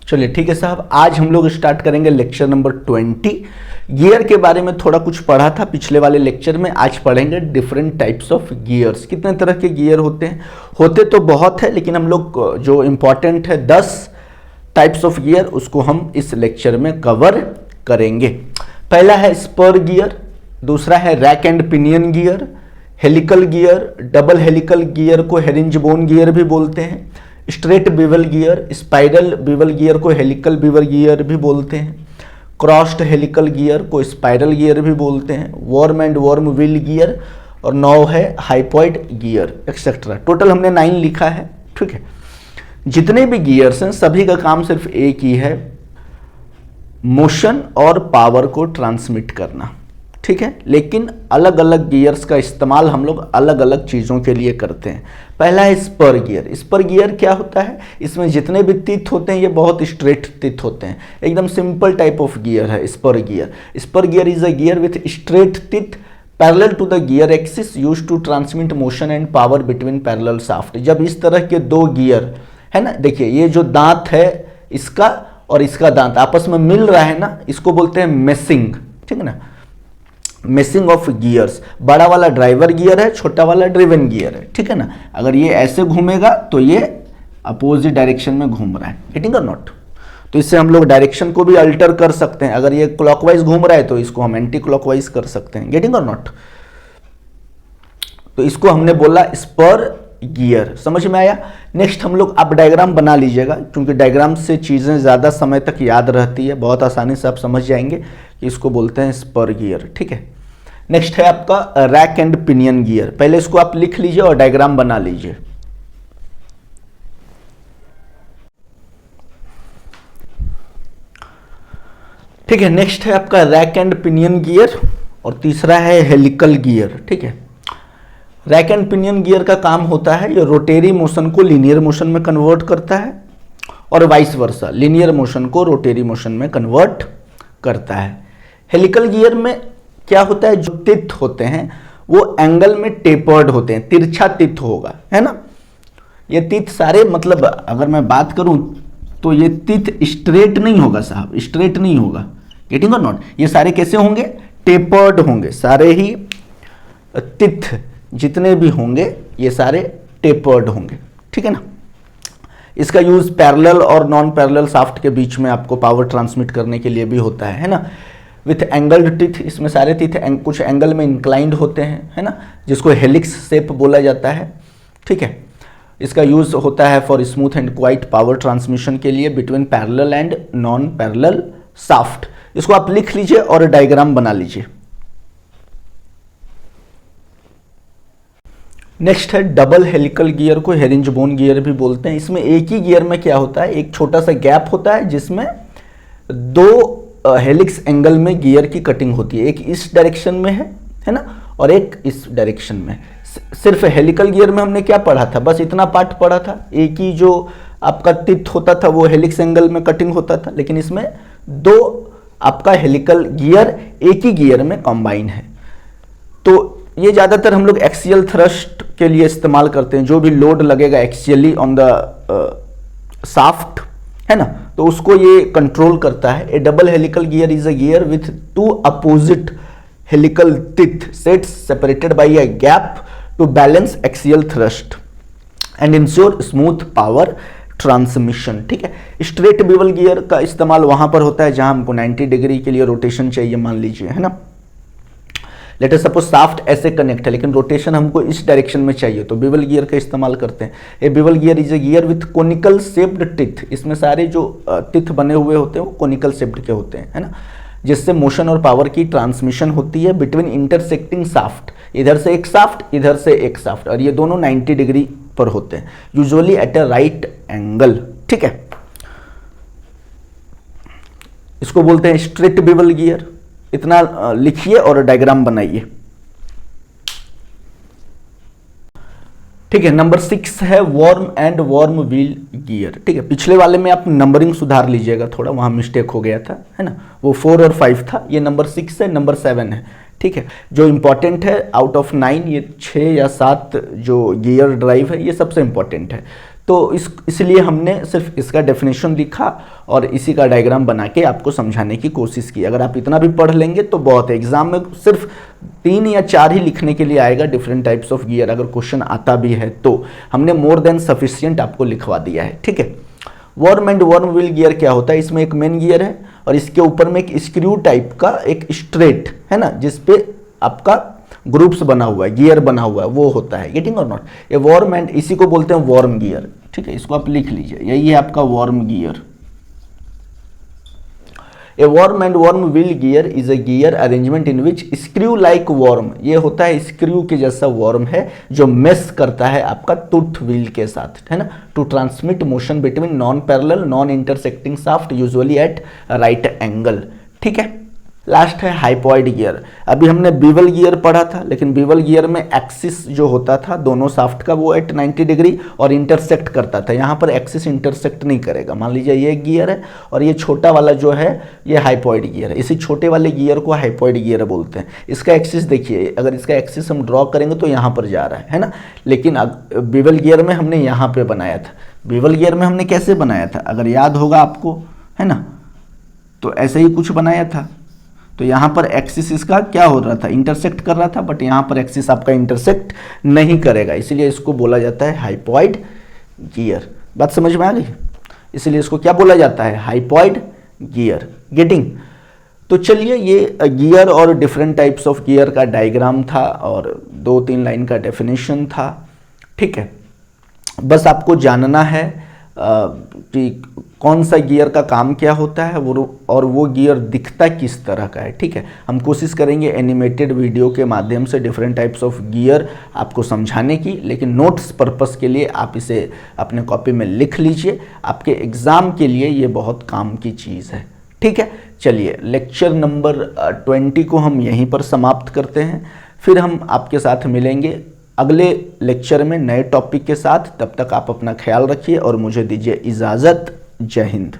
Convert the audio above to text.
चलिए ठीक है साहब, आज हम लोग स्टार्ट करेंगे लेक्चर नंबर 20। गियर के बारे में थोड़ा कुछ पढ़ा था पिछले वाले लेक्चर में, आज पढ़ेंगे डिफरेंट टाइप्स ऑफ गियर्स। कितने तरह के गियर होते हैं? होते तो बहुत है, लेकिन हम लोग जो इम्पॉर्टेंट है 10 टाइप्स ऑफ गियर, उसको हम इस लेक्चर में कवर करेंगे। पहला है स्पर गियर, दूसरा है rack and pinion gear, helical gear, double helical gear को हेरिंजबोन गियर भी बोलते हैं, स्ट्रेट बिवल गियर, स्पाइरल बिवल गियर को हेलिकल बिवल गियर भी बोलते हैं, क्रॉस्ड हेलिकल गियर को स्पाइरल गियर भी बोलते हैं, worm and worm wheel gear, और 9 है हाइपॉइड गियर एक्सेट्रा। टोटल हमने 9 लिखा है, ठीक है। जितने भी गियर्स हैं सभी का काम सिर्फ एक ही है, मोशन और पावर को ट्रांसमिट करना, ठीक है। लेकिन अलग अलग गियर्स का इस्तेमाल हम लोग अलग अलग चीज़ों के लिए करते हैं। पहला है स्पर गियर। स्पर गियर क्या होता है? इसमें जितने भी टिथ होते हैं ये बहुत स्ट्रेट टिथ होते हैं, एकदम सिंपल टाइप ऑफ गियर है spur gear. Spur gear is a gear with straight teeth parallel to the gear axis used to transmit motion and power between parallel shaft. जब इस तरह के दो गियर है ना, देखिए ये जो दांत है इसका और इसका दांत आपस में मिल रहा है ना, इसको बोलते हैं मेसिंग, ठीक है ना, मेसिंग ऑफ गियर्स। बड़ा वाला ड्राइवर गियर है, छोटा वाला ड्रिवन गियर है, ठीक है ना। अगर ये ऐसे घूमेगा तो ये अपोजिट डायरेक्शन में घूम रहा है, गेटिंग और नॉट। तो इससे हम लोग डायरेक्शन को भी अल्टर कर सकते हैं। अगर ये क्लॉकवाइज घूम रहा है तो इसको हम एंटी क्लॉकवाइज कर सकते हैं, गेटिंग और नॉट। तो इसको हमने बोला स्पर गियर, समझ में आया। नेक्स्ट हम लोग, आप डायग्राम बना लीजिएगा क्योंकि डायग्राम से चीज़ें ज़्यादा समय तक याद रहती है, बहुत आसानी से आप समझ जाएंगे कि इसको बोलते हैं स्पर गियर, ठीक है। नेक्स्ट है आपका रैक एंड पिनियन गियर। पहले इसको आप लिख लीजिए और डायग्राम बना लीजिए। ठीक है, नेक्स्ट है आपका रैक एंड पिनियन गियर और तीसरा है हेलिकल गियर, ठीक है। रैक एंड पिनियन गियर का काम होता है ये रोटेरी मोशन को लीनियर मोशन में कन्वर्ट करता है और वाइस वर्सा, लीनियर मोशन को रोटेरी मोशन में कन्वर्ट करता है। हेलिकल गियर में क्या होता है, जो टिथ होते हैं वो एंगल में टेपर्ड होते हैं, तिरछा टिथ होगा, है ना। ये टिथ सारे, मतलब अगर मैं बात करूं तो ये टिथ स्ट्रेट नहीं होगा साहब, स्ट्रेट नहीं होगा, गेटिंग और नॉट। ये सारे कैसे होंगे? टेपर्ड होंगे, सारे ही टिथ जितने भी होंगे ये सारे टेपर्ड होंगे, ठीक है ना। इसका यूज पैरेलल और नॉन पैरेलल शाफ्ट के बीच में आपको पावर ट्रांसमिट करने के लिए भी होता है ना। विथ एंगल्ड टिथ, इसमें सारे टिथ कुछ एंगल में इंक्लाइंड होते हैं, है ना, जिसको हेलिक्स शेप बोला जाता है, ठीक है। इसका यूज होता है for smooth and quite power transmission के लिए between parallel and non parallel shaft. इसको आप लिख लीजिए और डायग्राम बना लीजिए। नेक्स्ट है डबल हेलिकल गियर को हेरिंजबोन गियर भी बोलते हैं। इसमें एक ही गियर में क्या होता है, एक छोटा सा गैप होता है जिसमें दो हेलिक्स एंगल में गियर की कटिंग होती है, एक इस डायरेक्शन में है ना, और एक इस डायरेक्शन में। सिर्फ हेलिकल गियर में हमने क्या पढ़ा था, बस इतना पार्ट पढ़ा था, एक ही जो आपका टिथ होता था वो हेलिक्स एंगल में कटिंग होता था, लेकिन इसमें दो आपका हेलिकल गियर एक ही गियर में कंबाइन है। तो ये ज़्यादातर हम लोग एक्सियल थ्रस्ट के लिए इस्तेमाल करते हैं, जो भी लोड लगेगा एक्सियली ऑन द शाफ्ट, है ना, तो उसको ये कंट्रोल करता है। A double helical gear is a gear with 2 opposite helical teeth sets separated by a gap to balance axial thrust and ensure smooth power transmission, ठीक है। स्ट्रेट बिवल गियर का इस्तेमाल वहां पर होता है जहां हमको 90 डिग्री के लिए रोटेशन चाहिए, मान लीजिए, है ना। लेट अस सपोज शाफ्ट ऐसे कनेक्ट है लेकिन रोटेशन हमको इस डायरेक्शन में चाहिए, तो बिवल गियर का इस्तेमाल करते हैं। A bevel gear is a gear with conical shaped teeth. इसमें सारे जो टिथ बने हुए होते हैं वो कोनिकल शेप्ड के होते हैं, है ना, जिससे मोशन और पावर की ट्रांसमिशन होती है बिटवीन इंटरसेक्टिंग शाफ्ट। इधर से एक शाफ्ट, इधर से एक शाफ्ट, और ये दोनों 90 डिग्री पर होते हैं, usually at a right angle, ठीक है। इसको बोलते हैं स्ट्रेट बिवल गियर। इतना लिखिए और डायग्राम बनाइए, ठीक है। नंबर 6 है worm and worm wheel gear, ठीक है। पिछले वाले में आप नंबरिंग सुधार लीजिएगा, थोड़ा वहां मिस्टेक हो गया था, है ना, वो 4 और 5 था, ये नंबर 6 है, नंबर 7 है, ठीक है। जो इंपॉर्टेंट है आउट ऑफ 9 ये 6 या 7 जो गियर ड्राइव है ये सबसे इंपॉर्टेंट है। तो इसलिए हमने सिर्फ इसका डेफिनेशन लिखा और इसी का डायग्राम बना के आपको समझाने की कोशिश की। अगर आप इतना भी पढ़ लेंगे तो बहुत है, एग्जाम में सिर्फ 3 या 4 ही लिखने के लिए आएगा डिफरेंट टाइप्स ऑफ गियर, अगर क्वेश्चन आता भी है तो हमने मोर देन सफिशिएंट आपको लिखवा दिया है, ठीक है। Worm and worm wheel gear क्या होता है, इसमें एक मेन गियर है और इसके ऊपर में एक स्क्रू टाइप का एक स्ट्रेट है ना, जिसपे आपका ग्रुप्स बना हुआ है, गियर बना हुआ है, वो होता है, गेटिंग और नॉट। ये वर्म एंड इसी को बोलते हैं वर्म गियर, ठीक है, इसको आप लिख लीजिए, यही है आपका worm gear. A worm and worm wheel gear is a gear arrangement in which screw like worm, ये होता है स्क्रू के जैसा वर्म है जो मेस करता है आपका टूथ व्हील के साथ, है ना, to transmit motion between non parallel non intersecting shaft usually at right angle, ठीक है। लास्ट है हाइपॉइड गियर। अभी हमने बीवल गियर पढ़ा था, लेकिन बीवल गियर में एक्सिस जो होता था दोनों शाफ्ट का वो एट 90 डिग्री और इंटरसेक्ट करता था, यहाँ पर एक्सिस इंटरसेक्ट नहीं करेगा। मान लीजिए ये गियर है और ये छोटा वाला जो है ये हाइपॉइड गियर है, इसी छोटे वाले गियर को हाइपॉइड गियर बोलते हैं। इसका एक्सिस देखिए, अगर इसका एक्सिस हम ड्रॉ करेंगे तो यहाँ पर जा रहा है ना, लेकिन बीवल गियर में हमने यहाँ पे बनाया था। बीवल गियर में हमने कैसे बनाया था, अगर याद होगा आपको, है ना, तो ऐसे ही कुछ बनाया था। तो यहाँ पर एक्सिस इसका क्या हो रहा था, इंटरसेक्ट कर रहा था, बट यहाँ पर एक्सिस आपका इंटरसेक्ट नहीं करेगा, इसीलिए इसको बोला जाता है हाइपॉइड गियर। बात समझ में आ गई, इसलिए इसको क्या बोला जाता है, हाइपॉइड गियर, गेटिंग। तो चलिए ये गियर और डिफरेंट टाइप्स ऑफ गियर का डायग्राम था और 2-3 लाइन का डेफिनेशन था, ठीक है। बस आपको जानना है कि कौन सा गियर का काम क्या होता है और वो गियर दिखता किस तरह का है, ठीक है। हम कोशिश करेंगे एनिमेटेड वीडियो के माध्यम से डिफरेंट टाइप्स ऑफ गियर आपको समझाने की, लेकिन नोट्स पर्पस के लिए आप इसे अपने कॉपी में लिख लीजिए, आपके एग्ज़ाम के लिए ये बहुत काम की चीज़ है, ठीक है। चलिए लेक्चर नंबर 20 को हम यहीं पर समाप्त करते हैं, फिर हम आपके साथ मिलेंगे अगले लेक्चर में नए टॉपिक के साथ। तब तक आप अपना ख्याल रखिए और मुझे दीजिए इजाज़त। जय हिंद।